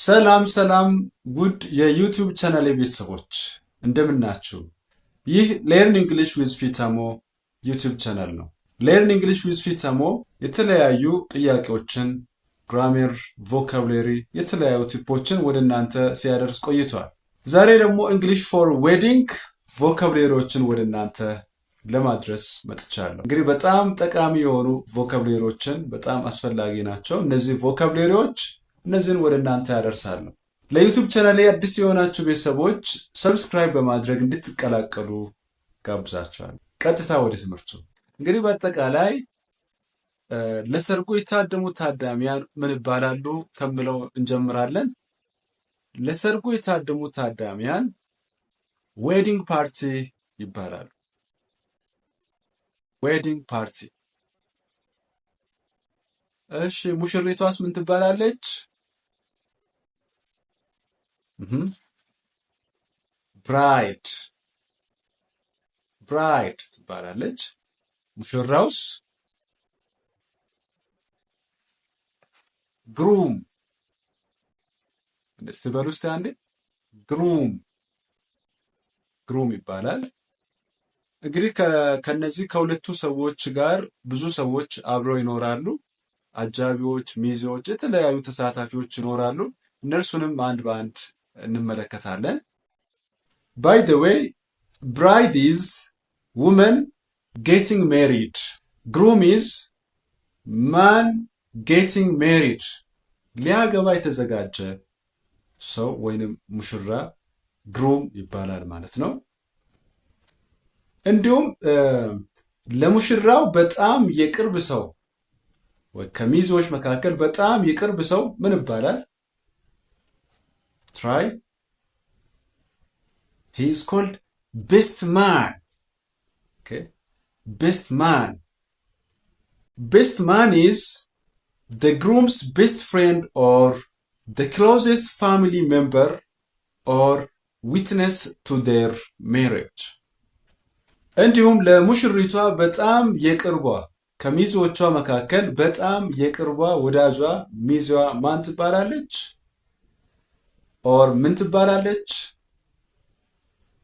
ሰላም ሰላም ውድ የዩቲዩብ ቻናል ቤተሰቦች እንደምን ናችሁ? ይህ ለርን እንግሊሽ ዊዝ ፊታሞ ዩቲዩብ ቻናል ነው። ለርን እንግሊሽ ዊዝ ፊታሞ የተለያዩ ጥያቄዎችን፣ ግራመር፣ ቮካብላሪ የተለያዩ ቲፖችን ወደ እናንተ ሲያደርስ ቆይቷል። ዛሬ ደግሞ እንግሊሽ ፎር ዌዲንግ ቮካብላሪዎችን ወደ እናንተ ለማድረስ መጥቻለሁ። እንግዲህ በጣም ጠቃሚ የሆኑ ቮካብላሪዎችን በጣም አስፈላጊ ናቸው። እነዚህ ቮካብላሪዎች እነዚህን ወደ እናንተ ያደርሳሉ። ለዩቲዩብ ቻናሌ አዲስ የሆናችሁ ቤተሰቦች ሰብስክራይብ በማድረግ እንድትቀላቀሉ ጋብዛችኋለሁ። ቀጥታ ወደ ትምህርቱ። እንግዲህ በአጠቃላይ ለሰርጉ የታደሙ ታዳሚያን ምን ይባላሉ ከምለው እንጀምራለን። ለሰርጉ የታደሙ ታዳሚያን ዌዲንግ ፓርቲ ይባላሉ። ዌዲንግ ፓርቲ። እሺ ሙሽሪቷስ ምን ትባላለች? ብራይድ ብራይድ ትባላለች። ሙሽራውስ? ግሩም። እስቲ በሉ እስቲ አንዴ ግሩም ግሩም ይባላል። እንግዲህ ከነዚህ ከሁለቱ ሰዎች ጋር ብዙ ሰዎች አብረው ይኖራሉ። አጃቢዎች፣ ሚዜዎች፣ የተለያዩ ተሳታፊዎች ይኖራሉ። እነርሱንም አንድ በአንድ እንመለከታለን። By the way, bride is woman getting married. Groom is man getting married. ሊያገባ የተዘጋጀ ሰው ወይንም ሙሽራ ግሩም ይባላል ማለት ነው። እንዲሁም ለሙሽራው በጣም የቅርብ ሰው ከሚዜዎች መካከል በጣም የቅርብ ሰው ምን ይባላል? Try. He is called best man. Okay. Best man. Best man is the groom's best friend or the closest family member or witness to their marriage. እንዲሁም ለሙሽሪቷ በጣም የቅርቧ ከሚዜዎቿ መካከል በጣም የቅርቧ ወዳጇ ሚዜዋ ማን ትባላለች? or ምን ትባላለች?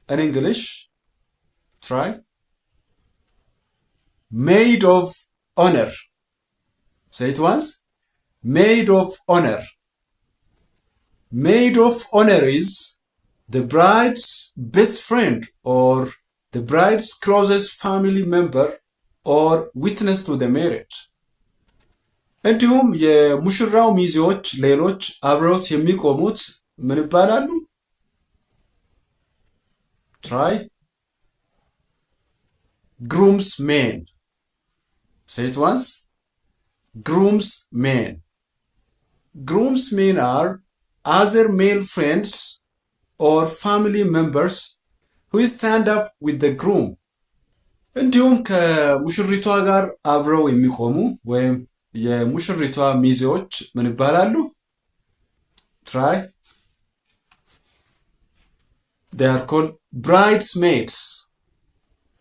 In English, try. Maid of honor. Say it once. Maid of honor. Maid of honor is the bride's best friend or the bride's closest family member or witness to the marriage. እንዲሁም የሙሽራው ሚዜዎች ሌሎች አብረውት የሚቆሙት ምን ይባላሉ? Try. Groomsmen. Say it once. Groomsmen. Groomsmen are other male friends or family members who stand up with the groom. እንዲሁም ከሙሽሪቷ ጋር አብረው የሚቆሙ ወይም የሙሽሪቷ ሚዜዎች ምን ይባላሉ? Try. They are called bridesmaids.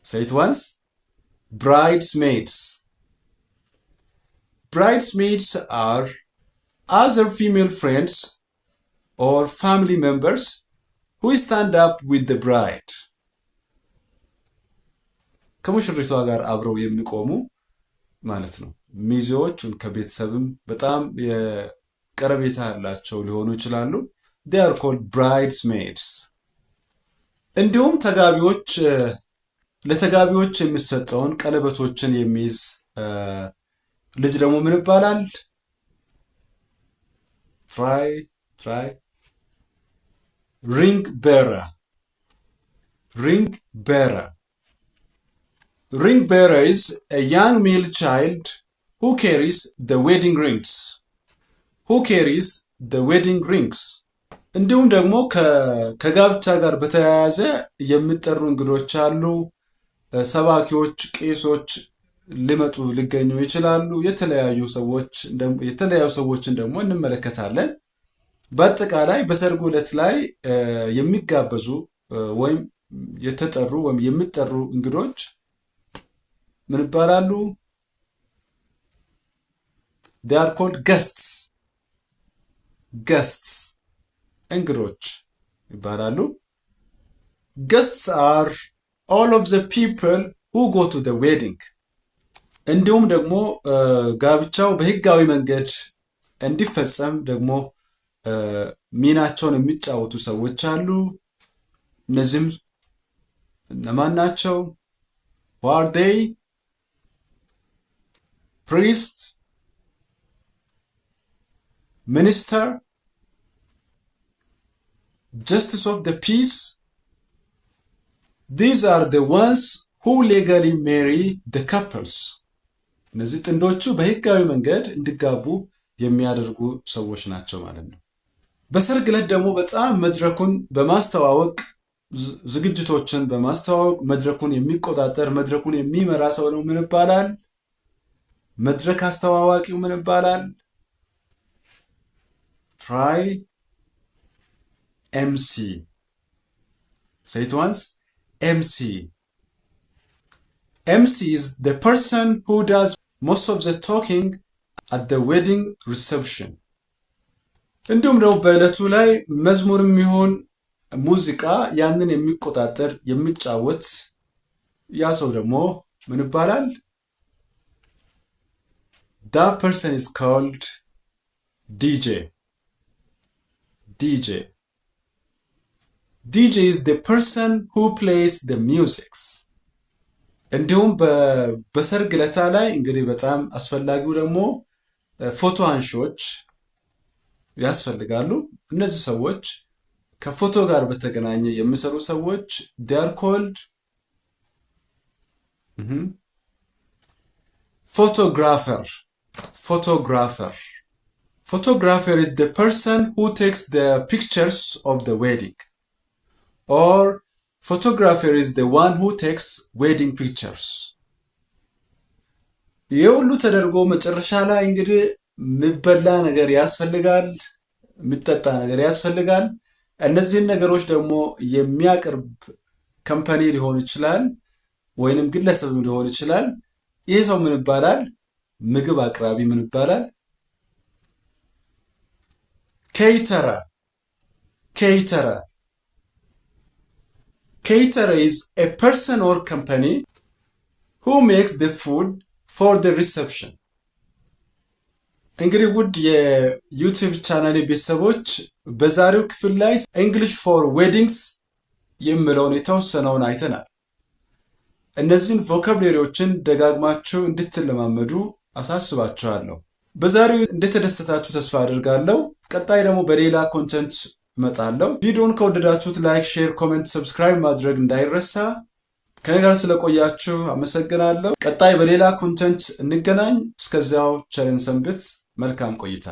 Say it once. Bridesmaids. Bridesmaids are other female friends or family members who stand up with the bride. ከሙሽሪቷ ጋር አብረው የሚቆሙ ማለት ነው። ሚዜዎች ከቤተሰብም በጣም የቀረቤታ ያላቸው ሊሆኑ ይችላሉ። They are called bridesmaids. እንዲሁም ተጋቢዎች ለተጋቢዎች የሚሰጠውን ቀለበቶችን የሚይዝ ልጅ ደግሞ ምን ይባላል? Try. Ring bearer. Ring bearer. Ring bearer is a young male child who carries the wedding rings. Who carries the wedding rings. እንዲሁም ደግሞ ከጋብቻ ጋር በተያያዘ የሚጠሩ እንግዶች አሉ። ሰባኪዎች፣ ቄሶች ሊገኙ ይችላሉ። የተለያዩ ሰዎችን ደግሞ እንመለከታለን። በአጠቃላይ በሰርጉ ዕለት ላይ የሚጋበዙ ወይም የተጠሩ ወይም የሚጠሩ እንግዶች ምን ይባላሉ? They are called guests. Guests. እንግዶች ይባላሉ። guests are all of the people who go to the wedding። እንዲሁም ደግሞ ጋብቻው በህጋዊ መንገድ እንዲፈጸም ደግሞ ሚናቸውን የሚጫወቱ ሰዎች አሉ። እነዚህም እነማን ናቸው? who are they? priest, minister, justice of the peace. These are the ones who legally marry the couples። እነዚህ ጥንዶቹ በህጋዊ መንገድ እንዲጋቡ የሚያደርጉ ሰዎች ናቸው ማለት ነው። በሰርግ ዕለት ደግሞ በጣም መድረኩን በማስተዋወቅ ዝግጅቶችን በማስተዋወቅ መድረኩን የሚቆጣጠር መድረኩን የሚመራ ሰው ነው ምን ይባላል? መድረክ አስተዋዋቂው ምን ይባላል? try MC። say it once. MC. MC is the person who does most of the talking at the wedding reception። እንዲሁም ደግሞ በዕለቱ ላይ መዝሙርም ይሁን ሙዚቃ ያንን የሚቆጣጠር የሚጫወት ያ ሰው ደግሞ ምን ይባላል? that person is called DJ. DJ is the person who plays the music። እንዲሁም በሰርግ ዕለት ላይ እንግዲህ በጣም አስፈላጊው ደግሞ ፎቶ አንሺዎች ያስፈልጋሉ። እነዚህ ሰዎች ከፎቶ ጋር በተገናኘ የሚሰሩ ሰዎች they are called photographer. Photographer is the person who takes the pictures of the wedding, or photographer is the one who takes wedding pictures። የሁሉ ተደርጎ መጨረሻ ላይ እንግዲህ የሚበላ ነገር ያስፈልጋል፣ የሚጠጣ ነገር ያስፈልጋል። እነዚህን ነገሮች ደግሞ የሚያቀርብ ካምፓኒ ሊሆን ይችላል ወይንም ግለሰብ ሊሆን ይችላል። ይሄ ሰው ምን ይባላል? ምግብ አቅራቢ ምን ይባላል? Caterer is a person or company who makes the food for the reception። እንግዲህ ውድ የዩቲዩብ ቻናሌ ቤተሰቦች በዛሬው ክፍል ላይ English for weddings የሚለውን የተወሰነውን አይተናል። እነዚህን ቮካብሌሪዎችን ደጋግማችሁ እንድትለማመዱ አሳስባችኋለሁ። በዛሬው እንደተደሰታችሁ ተስፋ አድርጋለሁ። ቀጣይ ደግሞ በሌላ ኮንተንት እመጣለሁ። ቪዲዮውን ከወደዳችሁት ላይክ፣ ሼር፣ ኮሜንት፣ ሰብስክራይብ ማድረግ እንዳይረሳ። ከኔ ጋር ስለቆያችሁ አመሰግናለሁ። ቀጣይ በሌላ ኮንተንት እንገናኝ። እስከዚያው ቸርን ሰንብት። መልካም ቆይታ